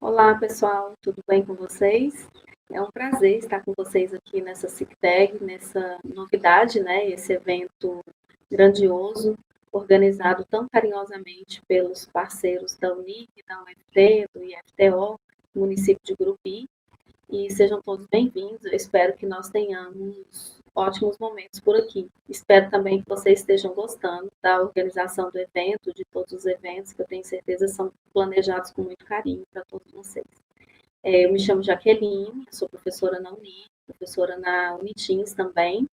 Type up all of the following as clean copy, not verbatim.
Olá, pessoal, tudo bem com vocês? É um prazer estar com vocês aqui nessa SICTEG, nessa novidade, né? Esse evento grandioso, organizado tão carinhosamente pelos parceiros da Unig, da UFT, do IFTO, município de Grupi, e sejam todos bem-vindos. Eu espero que nós tenhamos ótimos momentos por aqui. Espero também que vocês estejam gostando da organização do evento, de todos os eventos, que eu tenho certeza são planejados com muito carinho para todos vocês. Eu me chamo Jaqueline, sou professora na Uni, professora na Unitins também,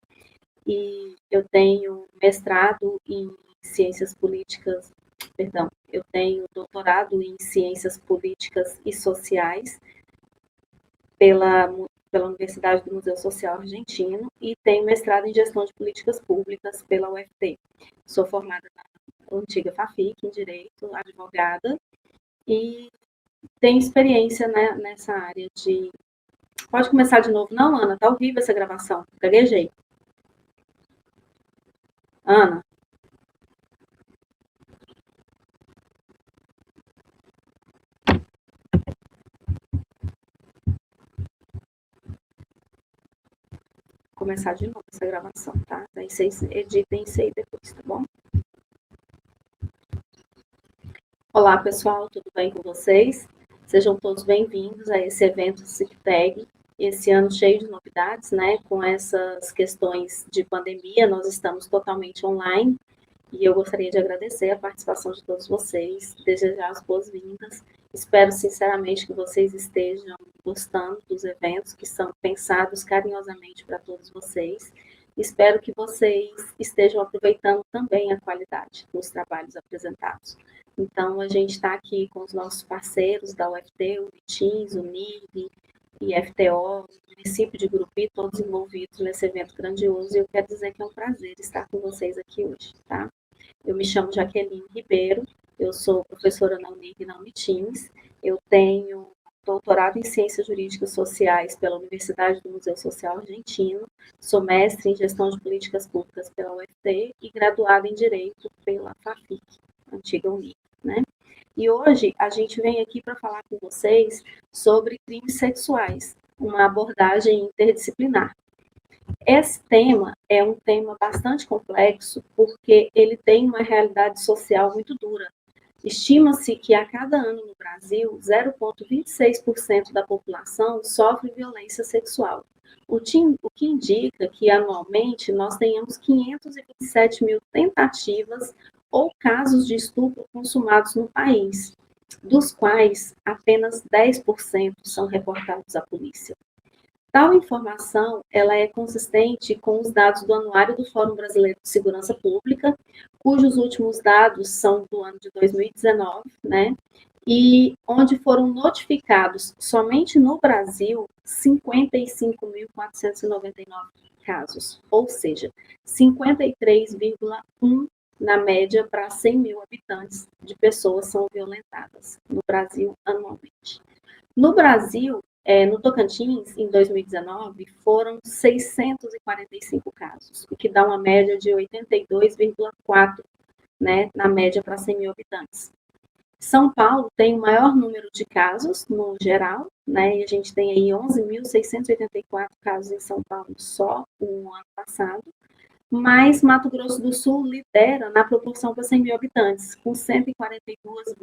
e eu tenho mestrado em ciências políticas, perdão, eu tenho doutorado em ciências políticas e sociais pela Universidade do Museu Social Argentino e tenho mestrado em gestão de políticas públicas pela UFT. Sou formada na antiga FAFIC, em Direito, advogada, e tenho experiência, né, nessa área de... Pode começar de novo? Não, Ana, tá ao vivo essa gravação. Gaguejei. Ana, começar de novo essa gravação, tá? Aí vocês editem isso aí depois, tá bom? Olá, pessoal, tudo bem com vocês? Sejam todos bem-vindos a esse evento SICTEG, esse ano cheio de novidades, né? Com essas questões de pandemia, nós estamos totalmente online e eu gostaria de agradecer a participação de todos vocês, desejar as boas-vindas. Espero sinceramente que vocês estejam gostando dos eventos que são pensados carinhosamente para todos vocês. Espero que vocês estejam aproveitando também a qualidade dos trabalhos apresentados. Então, a gente está aqui com os nossos parceiros da UFT, o ITINS, o NIV, IFTO, o município de Grupi, todos envolvidos nesse evento grandioso, e eu quero dizer que é um prazer estar com vocês aqui hoje, tá? Eu me chamo Jaqueline Ribeiro, eu sou professora na Unig e na Unitins, eu tenho doutorado em Ciências Jurídicas Sociais pela Universidade do Museu Social Argentino, sou mestre em Gestão de Políticas Públicas pela UFT e graduada em Direito pela FAFIC, antiga Unig, né? E hoje a gente vem aqui para falar com vocês sobre crimes sexuais, uma abordagem interdisciplinar. Esse tema é um tema bastante complexo porque ele tem uma realidade social muito dura. Estima-se que a cada ano no Brasil, 0,26% da população sofre violência sexual, o que indica que anualmente nós tenhamos 527 mil tentativas ou casos de estupro consumados no país, dos quais apenas 10% são reportados à polícia. Tal informação ela é consistente com os dados do Anuário do Fórum Brasileiro de Segurança Pública, cujos últimos dados são do ano de 2019, né? E onde foram notificados somente no Brasil 55.499 casos, ou seja, 53,1 na média para 100 mil habitantes de pessoas são violentadas no Brasil anualmente. No Brasil, no Tocantins, em 2019, foram 645 casos, o que dá uma média de 82,4, né, na média para 100 mil habitantes. São Paulo tem o maior número de casos, no geral, né, e a gente tem aí 11.684 casos em São Paulo só no ano passado, mas Mato Grosso do Sul lidera na proporção para 100 mil habitantes, com 142,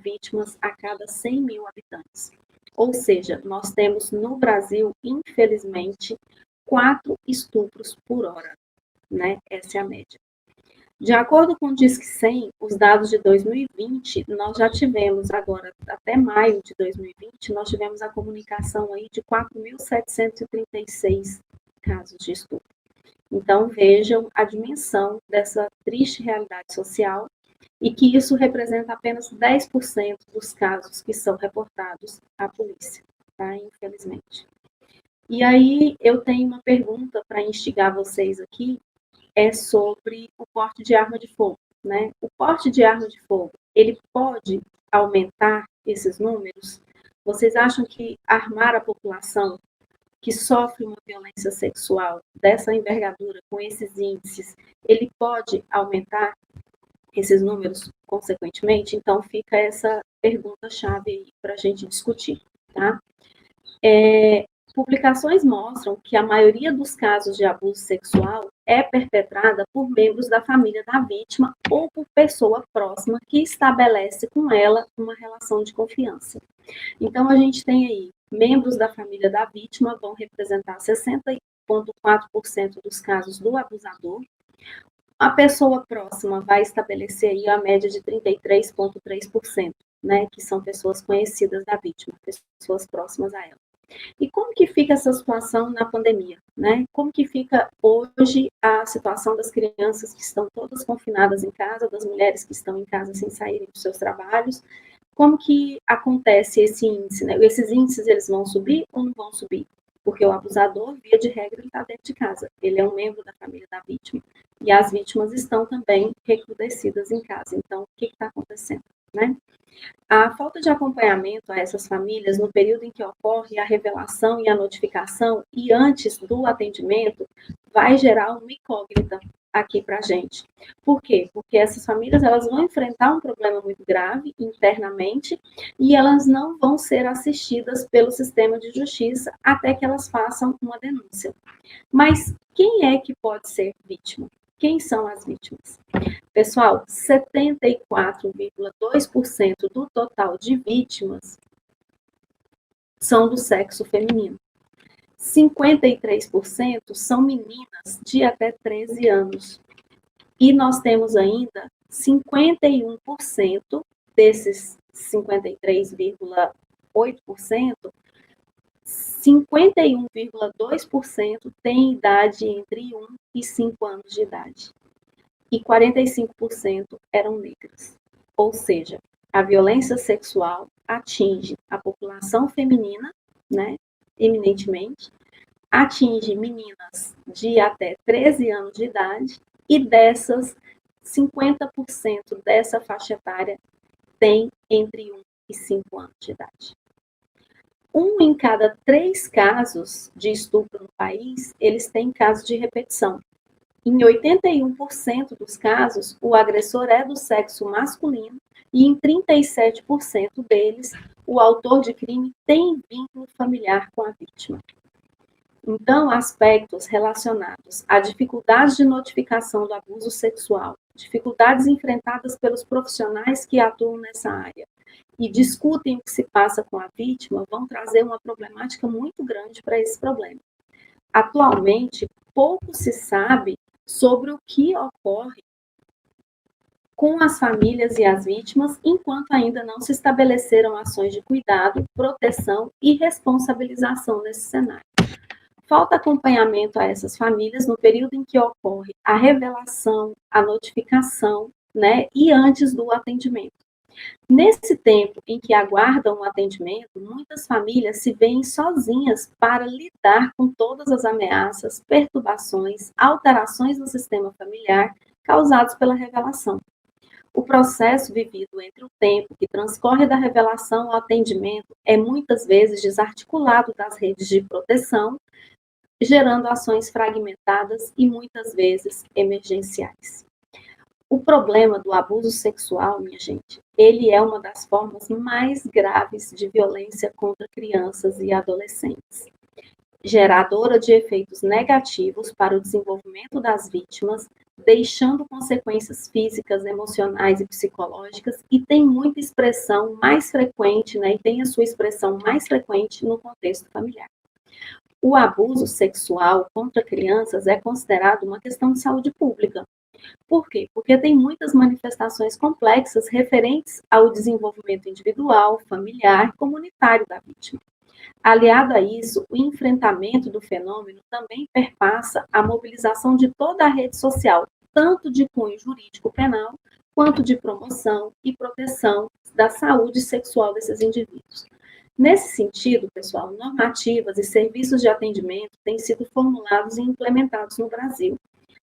vítimas a cada 100 mil habitantes. Ou seja, nós temos no Brasil, infelizmente, 4 estupros por hora, né? Essa é a média. De acordo com o Disque 100, os dados de 2020, nós já tivemos agora, até maio de 2020, nós tivemos a comunicação aí de 4.736 casos de estupro. Então, vejam a dimensão dessa triste realidade social e que isso representa apenas 10% dos casos que são reportados à polícia, tá? Infelizmente. E aí, eu tenho uma pergunta para instigar vocês aqui, é sobre o porte de arma de fogo, né? O porte de arma de fogo, ele pode aumentar esses números? Vocês acham que armar a população que sofre uma violência sexual dessa envergadura, com esses índices, ele pode aumentar esses números consequentemente? Então, fica essa pergunta-chave aí para a gente discutir, tá? Publicações mostram que a maioria dos casos de abuso sexual é perpetrada por membros da família da vítima ou por pessoa próxima que estabelece com ela uma relação de confiança. Então, a gente tem aí membros da família da vítima vão representar 60,4% dos casos do abusador. A pessoa próxima vai estabelecer aí a média de 33,3%, né, que são pessoas conhecidas da vítima, pessoas próximas a ela. E como que fica essa situação na pandemia, né? Como que fica hoje a situação das crianças que estão todas confinadas em casa, das mulheres que estão em casa sem saírem dos seus trabalhos? Como que acontece esse índice, né? Esses índices, eles vão subir ou não vão subir? Porque o abusador, via de regra, ele está dentro de casa. Ele é um membro da família da vítima. E as vítimas estão também recrudescidas em casa. Então, o que está acontecendo, né? A falta de acompanhamento a essas famílias no período em que ocorre a revelação e a notificação e antes do atendimento vai gerar uma incógnita aqui para a gente. Por quê? Porque essas famílias elas vão enfrentar um problema muito grave internamente e elas não vão ser assistidas pelo sistema de justiça até que elas façam uma denúncia. Mas quem é que pode ser vítima? Quem são as vítimas? Pessoal, 74,2% do total de vítimas são do sexo feminino. 53% são meninas de até 13 anos. E nós temos ainda 51% desses 53,8%, 51,2% têm idade entre 1 e 5 anos de idade. E 45% eram negras. Ou seja, a violência sexual atinge a população feminina, né, eminentemente, atinge meninas de até 13 anos de idade, e dessas, 50% dessa faixa etária tem entre 1 e 5 anos de idade. 1 em cada 3 casos de estupro no país, eles têm casos de repetição. Em 81% dos casos, o agressor é do sexo masculino e em 37% deles, o autor de crime tem vínculo familiar com a vítima. Então, aspectos relacionados à dificuldade de notificação do abuso sexual, dificuldades enfrentadas pelos profissionais que atuam nessa área e discutem o que se passa com a vítima, vão trazer uma problemática muito grande para esse problema. Atualmente, pouco se sabe sobre o que ocorre com as famílias e as vítimas, enquanto ainda não se estabeleceram ações de cuidado, proteção e responsabilização nesse cenário. Falta acompanhamento a essas famílias no período em que ocorre a revelação, a notificação, né, e antes do atendimento. Nesse tempo em que aguardam o atendimento, muitas famílias se veem sozinhas para lidar com todas as ameaças, perturbações, alterações no sistema familiar causados pela revelação. O processo vivido entre o tempo que transcorre da revelação ao atendimento é muitas vezes desarticulado das redes de proteção, gerando ações fragmentadas e muitas vezes emergenciais. O problema do abuso sexual, minha gente, ele é uma das formas mais graves de violência contra crianças e adolescentes, geradora de efeitos negativos para o desenvolvimento das vítimas, deixando consequências físicas, emocionais e psicológicas, e tem muita expressão mais frequente, né, e tem a sua expressão mais frequente no contexto familiar. O abuso sexual contra crianças é considerado uma questão de saúde pública. Por quê? Porque tem muitas manifestações complexas referentes ao desenvolvimento individual, familiar e comunitário da vítima. Aliado a isso, o enfrentamento do fenômeno também perpassa a mobilização de toda a rede social, tanto de cunho jurídico penal, quanto de promoção e proteção da saúde sexual desses indivíduos. Nesse sentido, pessoal, normativas e serviços de atendimento têm sido formulados e implementados no Brasil,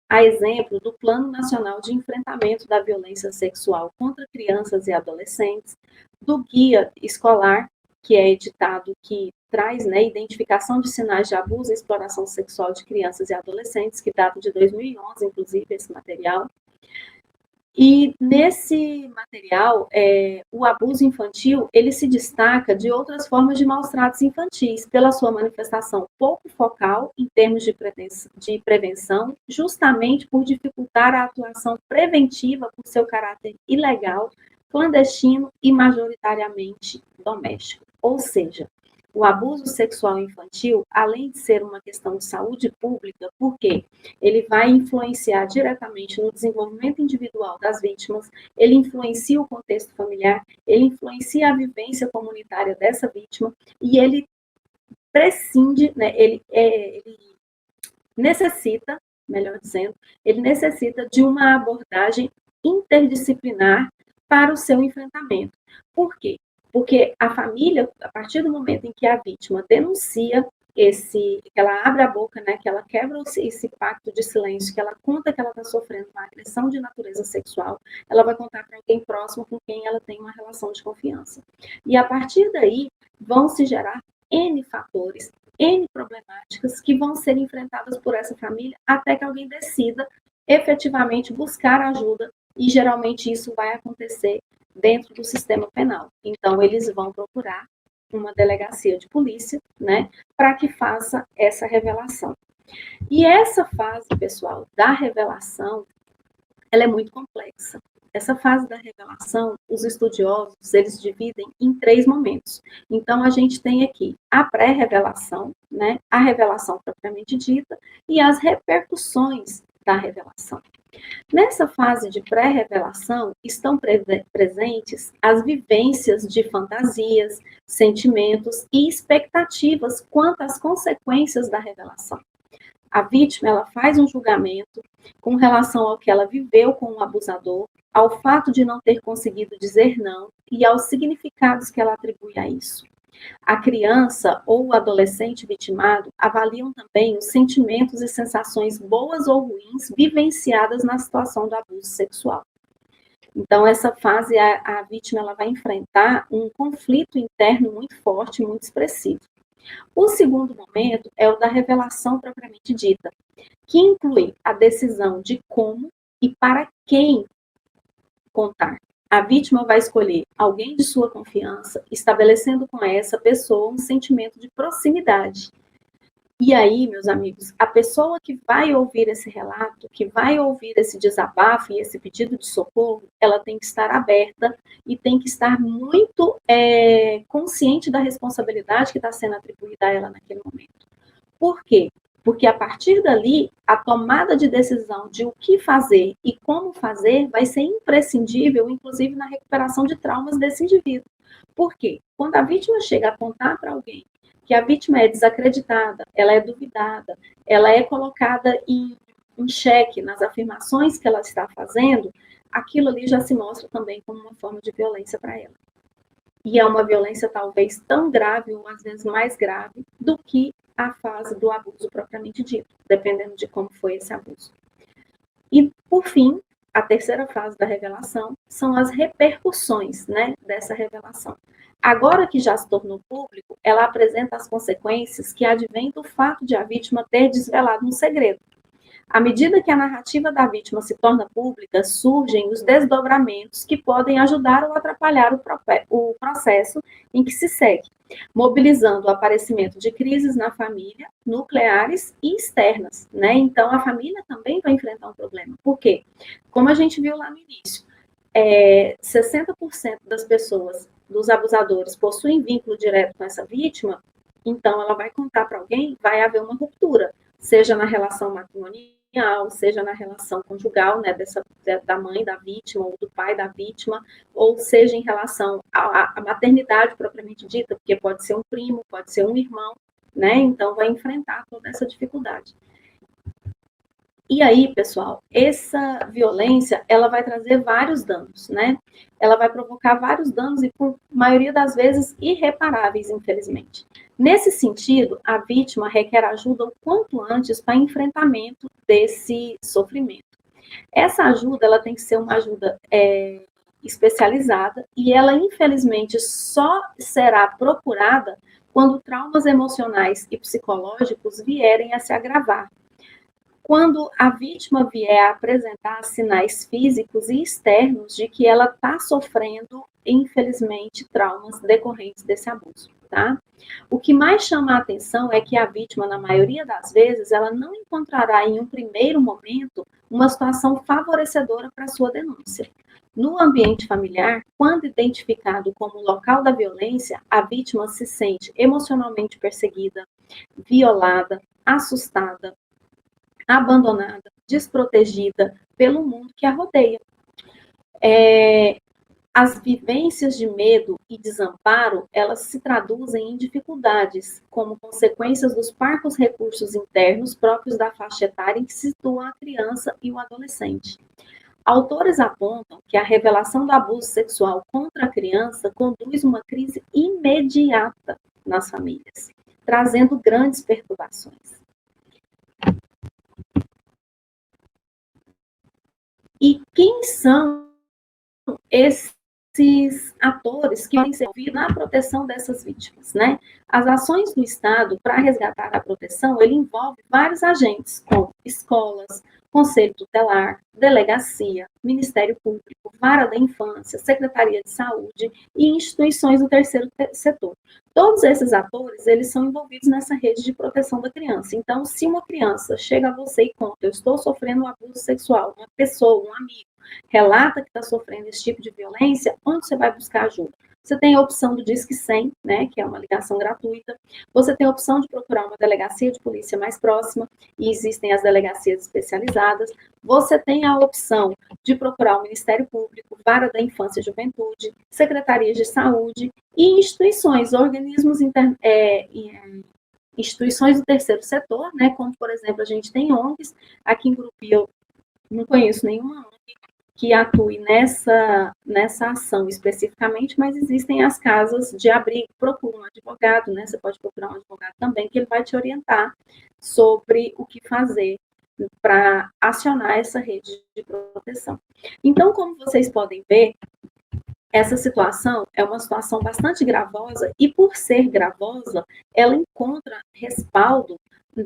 a exemplo do Plano Nacional de Enfrentamento da Violência Sexual contra Crianças e Adolescentes, do Guia Escolar, que é editado, que traz, né, identificação de sinais de abuso e exploração sexual de crianças e adolescentes, que data de 2011, inclusive, esse material, E nesse material, o abuso infantil, ele se destaca de outras formas de maus tratos infantis, pela sua manifestação pouco focal em termos de prevenção, justamente por dificultar a atuação preventiva por seu caráter ilegal, clandestino e majoritariamente doméstico. Ou seja, o abuso sexual infantil, além de ser uma questão de saúde pública, porque ele vai influenciar diretamente no desenvolvimento individual das vítimas, ele influencia o contexto familiar, ele influencia a vivência comunitária dessa vítima e ele prescinde, né, ele necessita, melhor dizendo, ele necessita de uma abordagem interdisciplinar para o seu enfrentamento. Por quê? Porque a família, a partir do momento em que a vítima denuncia que ela abre a boca, né, que ela quebra esse pacto de silêncio, que ela conta que ela está sofrendo uma agressão de natureza sexual, ela vai contar para alguém próximo com quem ela tem uma relação de confiança. E a partir daí vão se gerar N fatores, N problemáticas que vão ser enfrentadas por essa família até que alguém decida efetivamente buscar ajuda e geralmente isso vai acontecer dentro do sistema penal. Então, eles vão procurar uma delegacia de polícia, né, para que faça essa revelação. E essa fase, pessoal, da revelação, ela é muito complexa. Essa fase da revelação, os estudiosos, eles dividem em 3 momentos. Então, a gente tem aqui a pré-revelação, né, a revelação propriamente dita e as repercussões da revelação. Nessa fase de pré-revelação, estão presentes as vivências de fantasias, sentimentos e expectativas quanto às consequências da revelação. A vítima, ela faz um julgamento com relação ao que ela viveu com o abusador, ao fato de não ter conseguido dizer não e aos significados que ela atribui a isso. A criança ou o adolescente vitimado avaliam também os sentimentos e sensações boas ou ruins vivenciadas na situação do abuso sexual. Então, essa fase, a vítima ela vai enfrentar um conflito interno muito forte, muito expressivo. O segundo momento é o da revelação propriamente dita, que inclui a decisão de como e para quem contar. A vítima vai escolher alguém de sua confiança, estabelecendo com essa pessoa um sentimento de proximidade. E aí, meus amigos, a pessoa que vai ouvir esse relato, que vai ouvir esse desabafo e esse pedido de socorro, ela tem que estar aberta e tem que estar muito consciente da responsabilidade que está sendo atribuída a ela naquele momento. Por quê? Porque a partir dali, a tomada de decisão de o que fazer e como fazer vai ser imprescindível, inclusive na recuperação de traumas desse indivíduo. Por quê? Quando a vítima chega a apontar para alguém que a vítima é desacreditada, ela é duvidada, ela é colocada em xeque nas afirmações que ela está fazendo, aquilo ali já se mostra também como uma forma de violência para ela. E é uma violência talvez tão grave, ou às vezes mais grave, do que a fase do abuso propriamente dito, dependendo de como foi esse abuso. E, por fim, a terceira fase da revelação são as repercussões, né, dessa revelação. Agora que já se tornou público, ela apresenta as consequências que advêm do fato de a vítima ter desvelado um segredo. À medida que a narrativa da vítima se torna pública, surgem os desdobramentos que podem ajudar ou atrapalhar o processo em que se segue, mobilizando o aparecimento de crises na família, nucleares e externas, né? Então, a família também vai enfrentar um problema. Por quê? Como a gente viu lá no início, 60% das pessoas, dos abusadores, possuem vínculo direto com essa vítima, então ela vai contar para alguém, vai haver uma ruptura, seja na relação matrimonial, seja na relação conjugal, né, da mãe da vítima ou do pai da vítima, ou seja em relação à maternidade propriamente dita, porque pode ser um primo, pode ser um irmão, né, então vai enfrentar toda essa dificuldade. E aí, pessoal, essa violência, ela vai trazer vários danos, né? Ela vai provocar vários danos e, por maioria das vezes, irreparáveis, infelizmente. Nesse sentido, a vítima requer ajuda o quanto antes para enfrentamento desse sofrimento. Essa ajuda, ela tem que ser uma ajuda especializada e ela, infelizmente, só será procurada quando traumas emocionais e psicológicos vierem a se agravar. quando a vítima vier a apresentar sinais físicos e externos de que ela está sofrendo, infelizmente, traumas decorrentes desse abuso, tá? O que mais chama a atenção é que a vítima, na maioria das vezes, ela não encontrará em um primeiro momento uma situação favorecedora para sua denúncia. No ambiente familiar, quando identificado como local da violência, a vítima se sente emocionalmente perseguida, violada, assustada, abandonada, desprotegida pelo mundo que a rodeia. As vivências de medo e desamparo, elas se traduzem em dificuldades, como consequências dos parcos recursos internos próprios da faixa etária em que se situa a criança e o adolescente. Autores apontam que a revelação do abuso sexual contra a criança conduz uma crise imediata nas famílias, trazendo grandes perturbações. E quem são esses atores que vão ser envolvidos na proteção dessas vítimas, né? As ações do Estado para resgatar a proteção, ele envolve vários agentes, como escolas, Conselho Tutelar, Delegacia, Ministério Público, Vara da Infância, Secretaria de Saúde e instituições do terceiro setor. Todos esses atores, eles são envolvidos nessa rede de proteção da criança. Então, se uma criança chega a você e conta, eu estou sofrendo um abuso sexual, uma pessoa, um amigo, relata que está sofrendo esse tipo de violência, onde você vai buscar ajuda? Você tem a opção do Disque 100, né, que é uma ligação gratuita. Você tem a opção de procurar uma delegacia de polícia mais próxima, e existem as delegacias especializadas. Você tem a opção de procurar o Ministério Público, Vara da Infância e Juventude, secretarias de saúde e instituições, organismos instituições do terceiro setor, né, como, por exemplo, a gente tem ONGs. Aqui em Grupi eu não conheço nenhuma ONG que atue nessa ação especificamente, mas existem as casas de abrigo. Procura um advogado, né? Você pode procurar um advogado também, que ele vai te orientar sobre o que fazer para acionar essa rede de proteção. Então, como vocês podem ver, essa situação é uma situação bastante gravosa e, por ser gravosa, ela encontra respaldo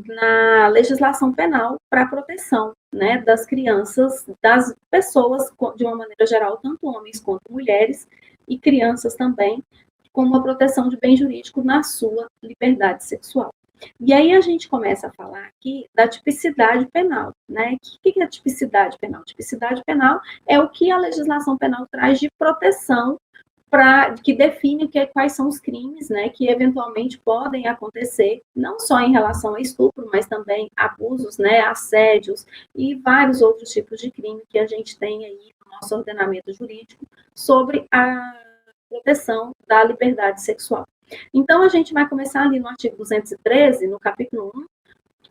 na legislação penal para a proteção, né, das crianças, das pessoas, de uma maneira geral, tanto homens quanto mulheres, e crianças também, com uma proteção de bem jurídico na sua liberdade sexual. E aí a gente começa a falar aqui da tipicidade penal, né? O que é a tipicidade penal? Tipicidade penal é o que a legislação penal traz de proteção que define quais são os crimes, né, que eventualmente podem acontecer, não só em relação a estupro, mas também abusos, né, assédios e vários outros tipos de crime que a gente tem aí no nosso ordenamento jurídico sobre a proteção da liberdade sexual. Então, a gente vai começar ali no artigo 213, no capítulo 1,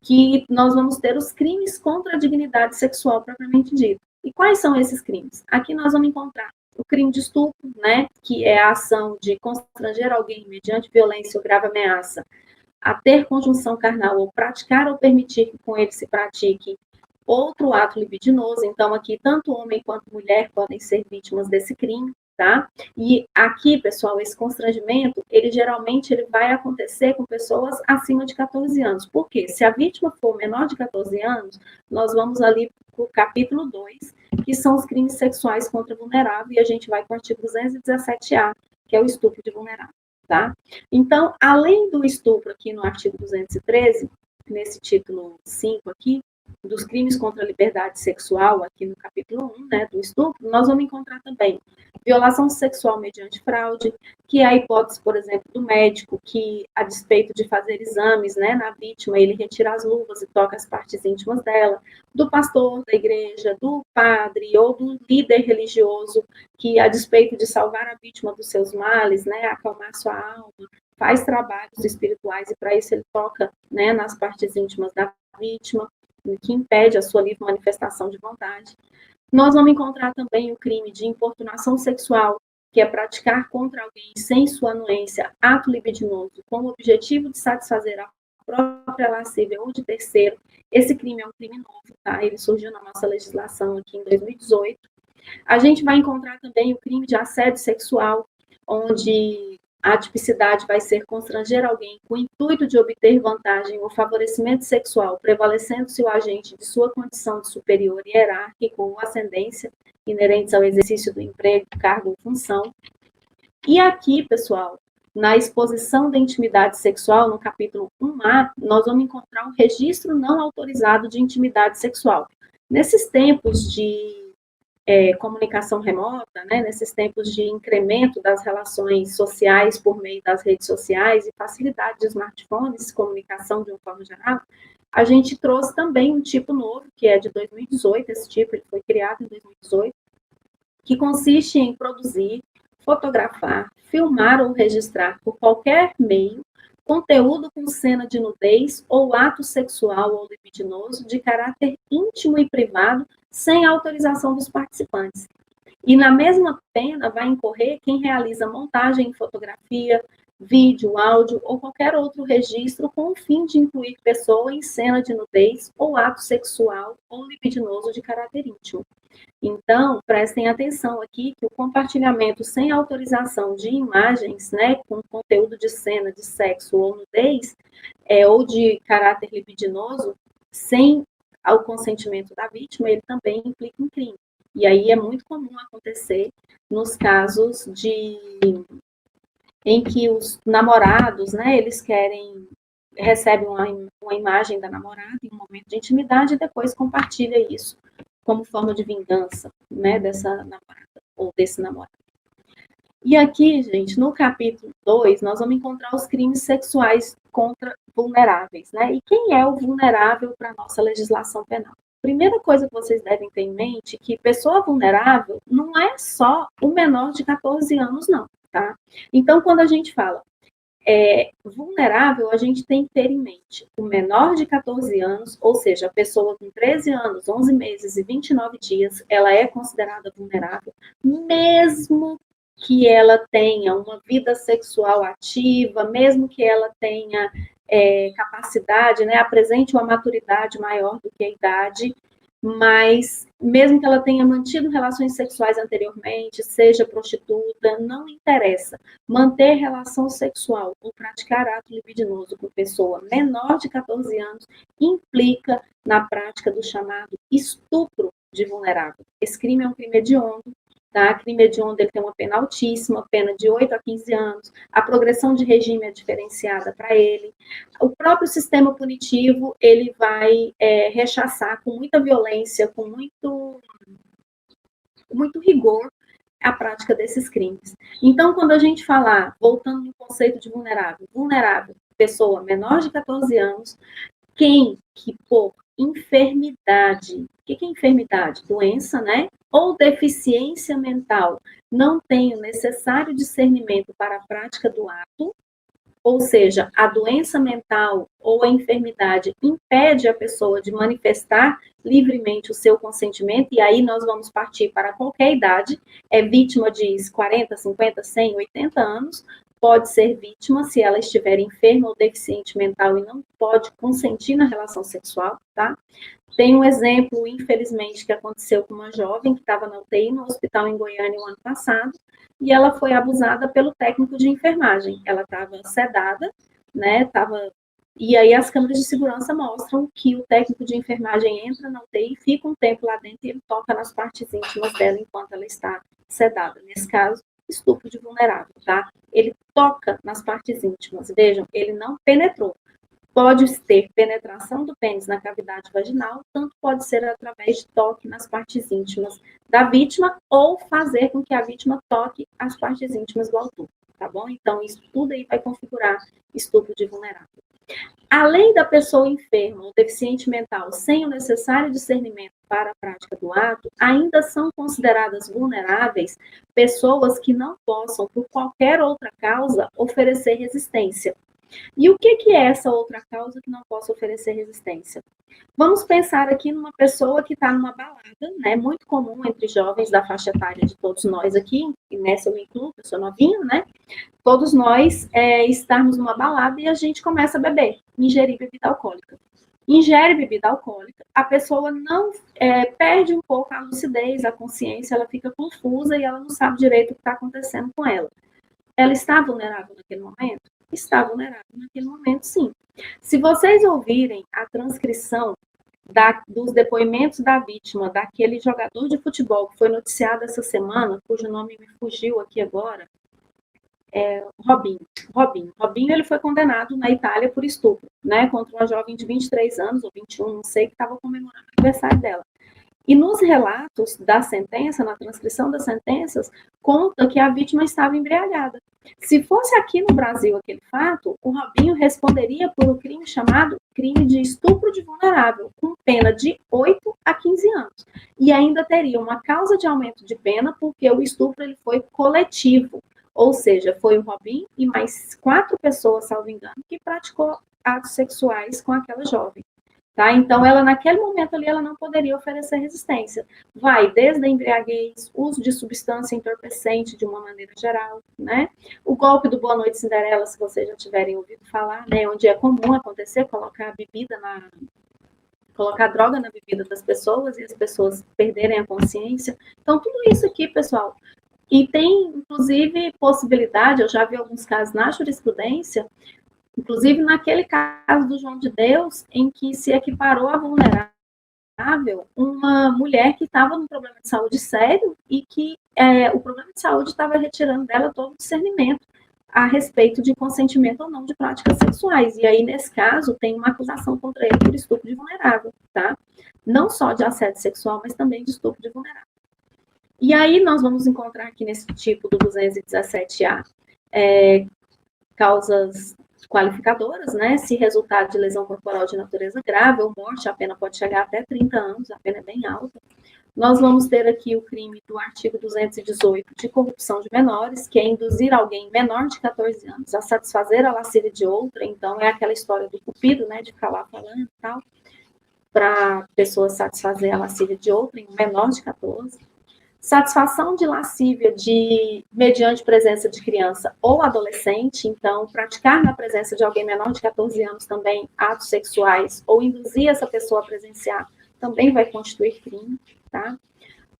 que nós vamos ter os crimes contra a dignidade sexual propriamente dito. E quais são esses crimes? Aqui nós vamos encontrar o crime de estupro, né, que é a ação de constranger alguém mediante violência ou grave ameaça a ter conjunção carnal ou praticar ou permitir que com ele se pratique outro ato libidinoso. Então, aqui, tanto homem quanto mulher podem ser vítimas desse crime, tá? E aqui, pessoal, esse constrangimento, ele geralmente ele vai acontecer com pessoas acima de 14 anos. Por quê? Se a vítima for menor de 14 anos, nós vamos ali para o capítulo 2, que são os crimes sexuais contra vulnerável, e a gente vai para o artigo 217A, que é o estupro de vulnerável, tá? Então, além do estupro aqui no artigo 213, nesse título 5 aqui, dos crimes contra a liberdade sexual, aqui no capítulo 1, né, do estupro, nós vamos encontrar também violação sexual mediante fraude, que é a hipótese, por exemplo, do médico que, a despeito de fazer exames, né, na vítima, ele retira as luvas e toca as partes íntimas dela, do pastor da igreja, do padre ou do líder religioso que, a despeito de salvar a vítima dos seus males, né, acalmar sua alma, faz trabalhos espirituais e para isso ele toca, né, nas partes íntimas da vítima, que impede a sua livre manifestação de vontade. Nós vamos encontrar também o crime de importunação sexual, que é praticar contra alguém sem sua anuência ato libidinoso com o objetivo de satisfazer a própria lascívia ou de terceiro. Esse crime é um crime novo, tá? Ele surgiu na nossa legislação aqui em 2018. A gente vai encontrar também o crime de assédio sexual, onde A tipicidade vai ser constranger alguém com o intuito de obter vantagem ou favorecimento sexual, prevalecendo-se o agente de sua condição de superior hierárquico ou ascendência inerentes ao exercício do emprego, cargo ou função. E aqui, pessoal, na exposição da intimidade sexual, no capítulo 1A, nós vamos encontrar um registro não autorizado de intimidade sexual. Nesses tempos de comunicação remota, né, nesses tempos de incremento das relações sociais por meio das redes sociais e facilidade de smartphones, comunicação de uma forma geral, a gente trouxe também um tipo novo, que é de 2018, esse tipo ele foi criado em 2018, que consiste em produzir, fotografar, filmar ou registrar por qualquer meio conteúdo com cena de nudez ou ato sexual ou libidinoso de caráter íntimo e privado sem autorização dos participantes. E na mesma pena vai incorrer quem realiza montagem em fotografia, vídeo, áudio ou qualquer outro registro com o fim de incluir pessoa em cena de nudez ou ato sexual ou libidinoso de caráter íntimo. Então, prestem atenção aqui que o compartilhamento sem autorização de imagens, né, com conteúdo de cena de sexo ou nudez, ou de caráter libidinoso, sem o consentimento da vítima, ele também implica um crime. E aí é muito comum acontecer nos casos em que os namorados, né, eles recebem uma imagem da namorada em um momento de intimidade e depois compartilha isso como forma de vingança, né, dessa namorada ou desse namorado. E aqui, gente, no capítulo 2, nós vamos encontrar os crimes sexuais contra vulneráveis, né? E quem é o vulnerável para a nossa legislação penal? Primeira coisa que vocês devem ter em mente é que pessoa vulnerável não é só o menor de 14 anos, não, tá? Então, quando a gente fala vulnerável, a gente tem que ter em mente o menor de 14 anos, ou seja, a pessoa com 13 anos, 11 meses e 29 dias, ela é considerada vulnerável, mesmo que ela tenha uma vida sexual ativa, mesmo que ela tenha capacidade, né, apresente uma maturidade maior do que a idade, mas mesmo que ela tenha mantido relações sexuais anteriormente, seja prostituta, não interessa. Manter relação sexual ou praticar ato libidinoso com pessoa menor de 14 anos implica na prática do chamado estupro de vulnerável. Esse crime é um crime hediondo, tá? Crime hediondo ele tem uma pena altíssima, pena de 8 a 15 anos, a progressão de regime é diferenciada para ele. O próprio sistema punitivo, ele vai rechaçar com muita violência, com muito rigor, a prática desses crimes. Então, quando a gente falar, voltando no conceito de vulnerável, pessoa menor de 14 anos, quem que por enfermidade, o que é enfermidade? Doença, né? Ou deficiência mental, não tem o necessário discernimento para a prática do ato, ou seja, a doença mental ou a enfermidade impede a pessoa de manifestar livremente o seu consentimento, e aí nós vamos partir para qualquer idade, é vítima de 40, 50, 100, 80 anos, pode ser vítima se ela estiver enferma ou deficiente mental e não pode consentir na relação sexual, tá? Tem um exemplo, infelizmente, que aconteceu com uma jovem que estava na UTI no hospital em Goiânia no ano passado, e ela foi abusada pelo técnico de enfermagem. Ela estava sedada, né? E aí as câmeras de segurança mostram que o técnico de enfermagem entra na UTI, fica um tempo lá dentro e ele toca nas partes íntimas dela enquanto ela está sedada. Nesse caso, estupro de vulnerável, tá? Ele toca nas partes íntimas. Vejam, ele não penetrou. Pode ter penetração do pênis na cavidade vaginal, tanto pode ser através de toque nas partes íntimas da vítima ou fazer com que a vítima toque as partes íntimas do autor, tá bom? Então, isso tudo aí vai configurar estupro de vulnerável. Além da pessoa enferma ou deficiente mental sem o necessário discernimento para a prática do ato, ainda são consideradas vulneráveis pessoas que não possam, por qualquer outra causa, oferecer resistência. E o que é essa outra causa que não posso oferecer resistência? Vamos pensar aqui numa pessoa que está numa balada, né? Muito comum entre jovens da faixa etária de todos nós aqui, e nessa eu me incluo, eu sou novinha, né? Todos nós estarmos numa balada e a gente começa a beber, ingerir bebida alcoólica. Ingere bebida alcoólica, a pessoa não perde um pouco a lucidez, a consciência, ela fica confusa e ela não sabe direito o que está acontecendo com ela. ela está vulnerável naquele momento? Está vulnerável naquele momento, sim. Se vocês ouvirem a transcrição dos depoimentos da vítima, daquele jogador de futebol que foi noticiado essa semana, cujo nome me fugiu aqui agora, Robinho, ele foi condenado na Itália por estupro, né, contra uma jovem de 23 anos, ou 21, não sei, que estava comemorando o aniversário dela. E nos relatos da sentença, na transcrição das sentenças, conta que a vítima estava embriagada. Se fosse aqui no Brasil aquele fato, o Robinho responderia por um crime chamado crime de estupro de vulnerável, com pena de 8 a 15 anos. E ainda teria uma causa de aumento de pena, porque o estupro ele foi coletivo. Ou seja, foi o Robinho e mais 4 pessoas, salvo engano, que praticou atos sexuais com aquela jovem. Tá? Então, ela naquele momento ali, ela não poderia oferecer resistência. Vai desde a embriaguez, uso de substância entorpecente de uma maneira geral, né? O golpe do Boa Noite Cinderela, se vocês já tiverem ouvido falar, né? Onde é comum acontecer, colocar droga na bebida das pessoas e as pessoas perderem a consciência. Então, tudo isso aqui, pessoal, e tem, inclusive, possibilidade, eu já vi alguns casos na jurisprudência, inclusive naquele caso do João de Deus, em que se equiparou a vulnerável uma mulher que estava num problema de saúde sério e que o problema de saúde estava retirando dela todo o discernimento a respeito de consentimento ou não de práticas sexuais. E aí, nesse caso, tem uma acusação contra ele por estupro de vulnerável, tá? Não só de assédio sexual, mas também de estupro de vulnerável. E aí nós vamos encontrar aqui nesse tipo do 217A causas qualificadoras, né? Se resultado de lesão corporal de natureza grave ou morte, a pena pode chegar até 30 anos, a pena é bem alta. Nós vamos ter aqui o crime do artigo 218 de corrupção de menores, que é induzir alguém menor de 14 anos a satisfazer a lascívia de outra. Então, é aquela história do cupido, né? De ficar lá falando e tal, para a pessoa satisfazer a lascívia de outra em um menor de 14. Satisfação de lascívia mediante presença de criança ou adolescente, então, praticar na presença de alguém menor de 14 anos também atos sexuais ou induzir essa pessoa a presenciar também vai constituir crime, tá?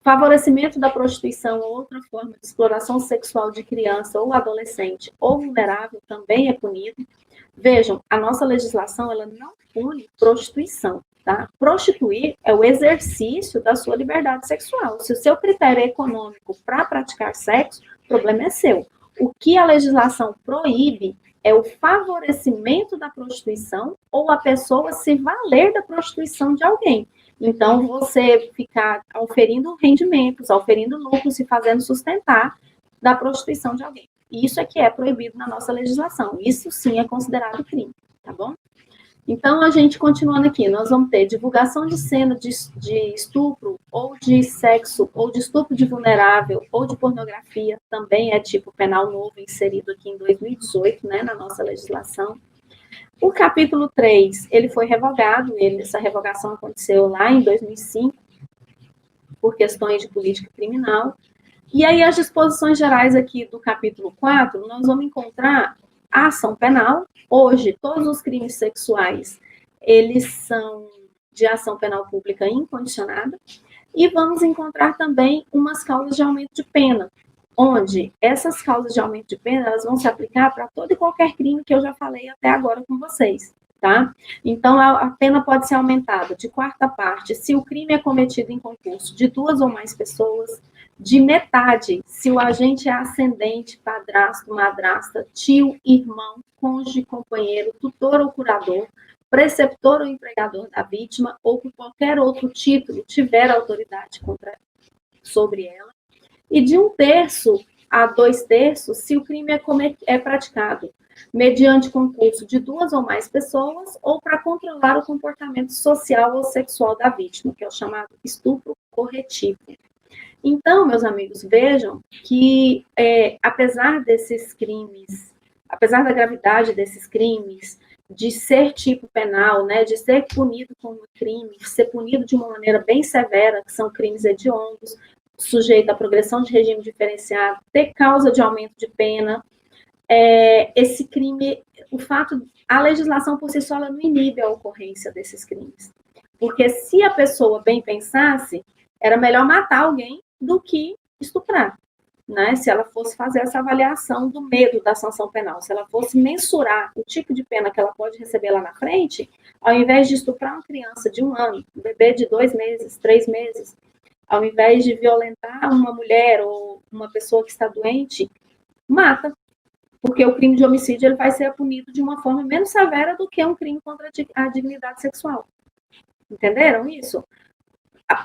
Favorecimento da prostituição ou outra forma de exploração sexual de criança ou adolescente ou vulnerável também é punido. Vejam, a nossa legislação, ela não pune prostituição, tá? Prostituir é o exercício da sua liberdade sexual. Se o seu critério é econômico para praticar sexo, o problema é seu. O que a legislação proíbe é o favorecimento da prostituição ou a pessoa se valer da prostituição de alguém. Então, você ficar auferindo rendimentos, auferindo lucros e fazendo sustentar da prostituição de alguém. Isso é que é proibido na nossa legislação. Isso sim é considerado crime, tá bom? Então, a gente continuando aqui, nós vamos ter divulgação de cena de estupro, ou de sexo, ou de estupro de vulnerável, ou de pornografia, também é tipo penal novo, inserido aqui em 2018, né, na nossa legislação. O capítulo 3, ele foi revogado, essa revogação aconteceu lá em 2005, por questões de política criminal. E aí, as disposições gerais aqui do capítulo 4, nós vamos encontrar a ação penal. Hoje, todos os crimes sexuais, eles são de ação penal pública incondicionada. E vamos encontrar também umas causas de aumento de pena, onde essas causas de aumento de pena, elas vão se aplicar para todo e qualquer crime que eu já falei até agora com vocês, tá? Então, a pena pode ser aumentada de quarta parte se o crime é cometido em concurso de 2 ou mais pessoas, de metade se o agente é ascendente, padrasto, madrasta, tio, irmão, cônjuge, companheiro, tutor ou curador, preceptor ou empregador da vítima, ou por qualquer outro título tiver autoridade sobre ela, e de 1/3 a 2/3 se o crime é praticado mediante concurso de 2 ou mais pessoas ou para controlar o comportamento social ou sexual da vítima, que é o chamado estupro corretivo. Então, meus amigos, vejam que, apesar desses crimes, apesar da gravidade desses crimes, de ser tipo penal, né, de ser punido como crime, de ser punido de uma maneira bem severa, que são crimes hediondos, sujeito à progressão de regime diferenciado, ter causa de aumento de pena, esse crime, a legislação por si só ela não inibe a ocorrência desses crimes. Porque se a pessoa bem pensasse, era melhor matar alguém do que estuprar, né, se ela fosse fazer essa avaliação do medo da sanção penal, se ela fosse mensurar o tipo de pena que ela pode receber lá na frente, ao invés de estuprar uma criança de 1 ano, um bebê de 2 meses, 3 meses, ao invés de violentar uma mulher ou uma pessoa que está doente, mata. Porque o crime de homicídio ele vai ser punido de uma forma menos severa do que um crime contra a dignidade sexual. Entenderam isso?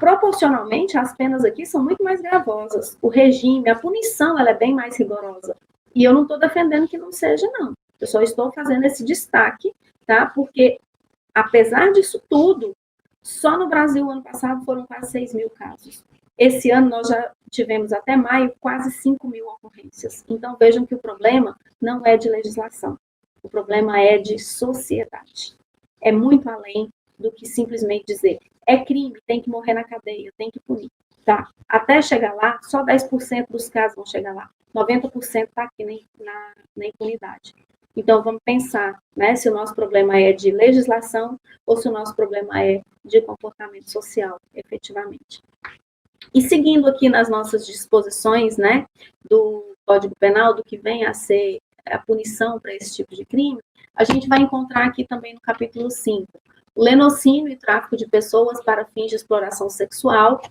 Proporcionalmente, as penas aqui são muito mais gravosas. O regime, a punição, ela é bem mais rigorosa. E eu não estou defendendo que não seja, não. Eu só estou fazendo esse destaque, tá? Porque, apesar disso tudo, só no Brasil, ano passado, foram quase 6 mil casos. Esse ano, nós já tivemos, até maio, quase 5 mil ocorrências. Então, vejam que o problema não é de legislação. O problema é de sociedade. É muito além do que simplesmente dizer é crime, tem que morrer na cadeia, tem que punir. Tá? Até chegar lá, só 10% dos casos vão chegar lá. 90% está aqui na impunidade. Então, vamos pensar, né, se o nosso problema é de legislação ou se o nosso problema é de comportamento social, efetivamente. E seguindo aqui nas nossas disposições, né, do Código Penal, do que vem a ser a punição para esse tipo de crime, a gente vai encontrar aqui também no capítulo 5, o lenocínio e tráfico de pessoas para fins de exploração sexual.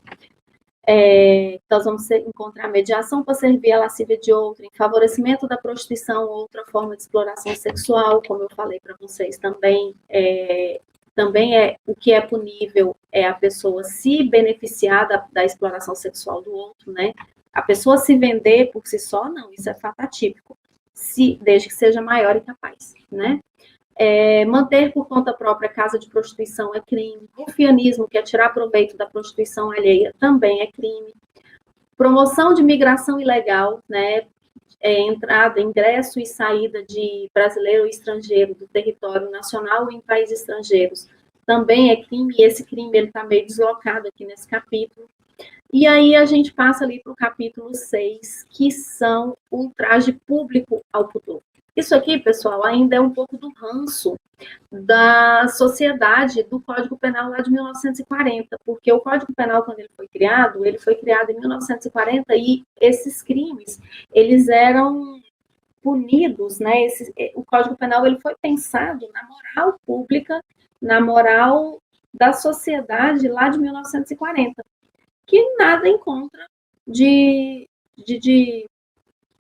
Nós vamos encontrar mediação para servir a lascívia de outrem, favorecimento da prostituição ou outra forma de exploração sexual, como eu falei para vocês também. Também o que é punível é a pessoa se beneficiar da exploração sexual do outro, né? A pessoa se vender por si só, não, isso é fato atípico, desde que seja maior e capaz, né? Manter por conta própria casa de prostituição é crime. Rufianismo, que é tirar proveito da prostituição alheia, também é crime. Promoção de migração ilegal, né? Entrada, ingresso e saída de brasileiro ou estrangeiro do território nacional em países estrangeiros, também é crime, e esse crime está meio deslocado aqui nesse capítulo. E aí a gente passa ali para o capítulo 6, que são o ultraje público ao pudor. Isso aqui, pessoal, ainda é um pouco do ranço da sociedade do Código Penal lá de 1940, porque o Código Penal, quando ele foi criado em 1940 e esses crimes, eles eram punidos, né? O Código Penal ele foi pensado na moral pública, na moral da sociedade lá de 1940, que nada encontra de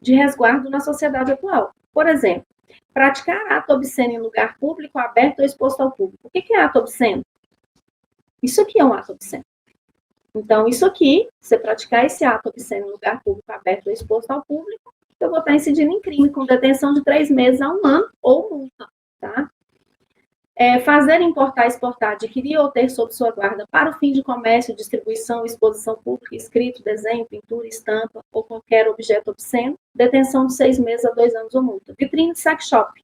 resguardo na sociedade atual. Por exemplo, praticar ato obsceno em lugar público, aberto ou exposto ao público. O que é ato obsceno? Isso aqui é um ato obsceno. Então, isso aqui, você praticar esse ato obsceno em lugar público, aberto ou exposto ao público, eu vou estar incidindo em crime com detenção de 3 meses a 1 ano ou multa, tá? Fazer, importar, exportar, adquirir ou ter sob sua guarda para o fim de comércio, distribuição, exposição pública, escrito, desenho, pintura, estampa ou qualquer objeto obsceno, detenção de 6 meses a 2 anos ou multa. Vitrine de sex shop.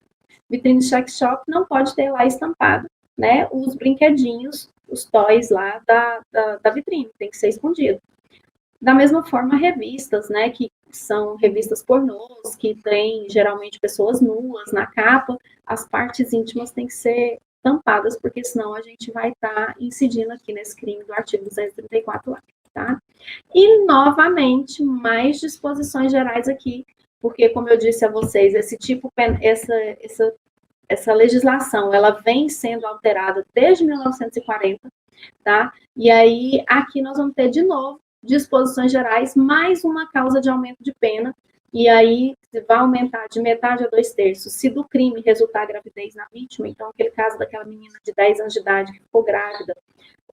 Vitrine de sex shop não pode ter lá estampado, né, os brinquedinhos, os toys lá da vitrine, tem que ser escondido. Da mesma forma, revistas, né, que são revistas pornôs, que tem geralmente pessoas nuas na capa, as partes íntimas têm que ser tampadas, porque senão a gente vai estar incidindo aqui nesse crime do artigo 234 lá, tá? E, novamente, mais disposições gerais aqui, porque, como eu disse a vocês, essa legislação, ela vem sendo alterada desde 1940, tá? E aí, aqui nós vamos ter, de novo, disposições gerais, mais uma causa de aumento de pena, e aí vai aumentar de metade a 2/3 se do crime resultar gravidez na vítima. Então, aquele caso daquela menina de 10 anos de idade que ficou grávida,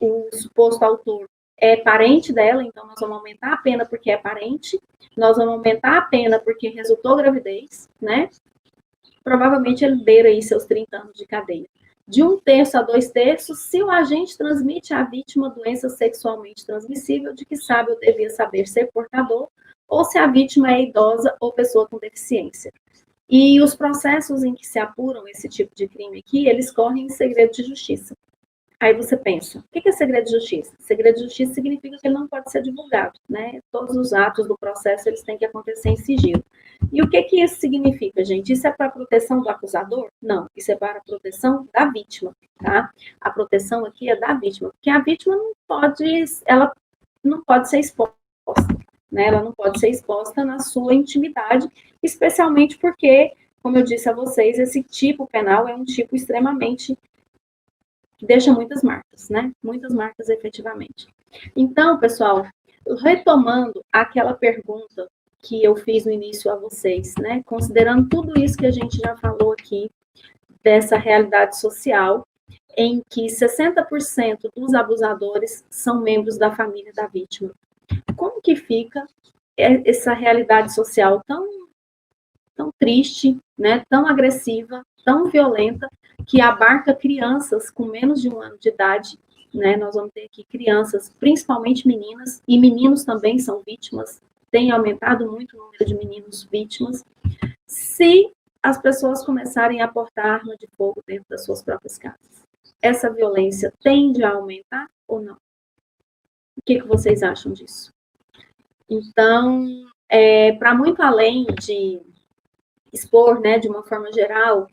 o suposto autor é parente dela, então nós vamos aumentar a pena porque é parente, nós vamos aumentar a pena porque resultou gravidez, né? Provavelmente ele beira aí seus 30 anos de cadeia. De 1/3 a 2/3, se o agente transmite à vítima doença sexualmente transmissível de que sabe ou devia saber ser portador, ou se a vítima é idosa ou pessoa com deficiência. E os processos em que se apuram esse tipo de crime aqui, eles correm em segredo de justiça. Aí você pensa, o que é segredo de justiça? Segredo de justiça significa que ele não pode ser divulgado, né? Todos os atos do processo, eles têm que acontecer em sigilo. E o que isso significa, gente? Isso é para a proteção do acusador? Não, isso é para a proteção da vítima, tá? A proteção aqui é da vítima, porque a vítima ela não pode ser exposta, né? Ela não pode ser exposta na sua intimidade, especialmente porque, como eu disse a vocês, esse tipo penal é um tipo extremamente que deixa muitas marcas, né? Muitas marcas efetivamente. Então, pessoal, retomando aquela pergunta que eu fiz no início a vocês, né? Considerando tudo isso que a gente já falou aqui, dessa realidade social, em que 60% dos abusadores são membros da família da vítima. Como que fica essa realidade social tão triste, né, tão agressiva, tão violenta, que abarca crianças com menos de 1 ano de idade, né? Nós vamos ter aqui crianças, principalmente meninas, e meninos também são vítimas, tem aumentado muito o número de meninos vítimas, se as pessoas começarem a portar arma de fogo dentro das suas próprias casas. Essa violência tende a aumentar ou não? O que vocês acham disso? Então, para muito além de expor, né, de uma forma geral,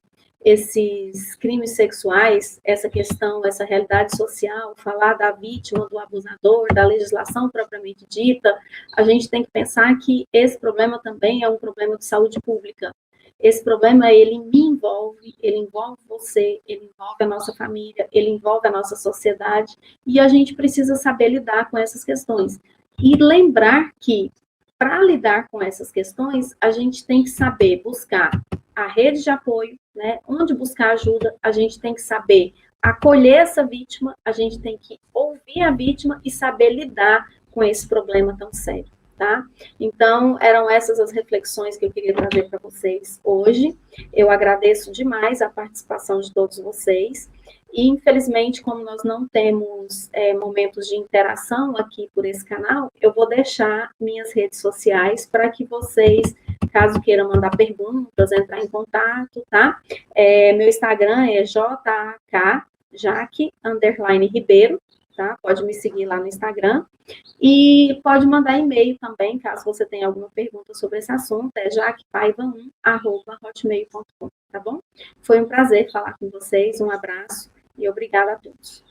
esses crimes sexuais, essa questão, essa realidade social, falar da vítima, do abusador, da legislação propriamente dita, a gente tem que pensar que esse problema também é um problema de saúde pública. Esse problema, ele me envolve, ele envolve você, ele envolve a nossa família, ele envolve a nossa sociedade, e a gente precisa saber lidar com essas questões. E lembrar que para lidar com essas questões, a gente tem que saber buscar a rede de apoio, né? Onde buscar ajuda, a gente tem que saber acolher essa vítima, a gente tem que ouvir a vítima e saber lidar com esse problema tão sério, tá? Então, eram essas as reflexões que eu queria trazer para vocês hoje. Eu agradeço demais a participação de todos vocês. E, infelizmente, como nós não temos momentos de interação aqui por esse canal, eu vou deixar minhas redes sociais para que vocês, caso queiram mandar perguntas, entrar em contato, tá? Meu Instagram é jaque_ribeiro, tá? Pode me seguir lá no Instagram. E pode mandar e-mail também, caso você tenha alguma pergunta sobre esse assunto, é jaquepaiva1@hotmail.com, tá bom? Foi um prazer falar com vocês, um abraço e obrigada a todos.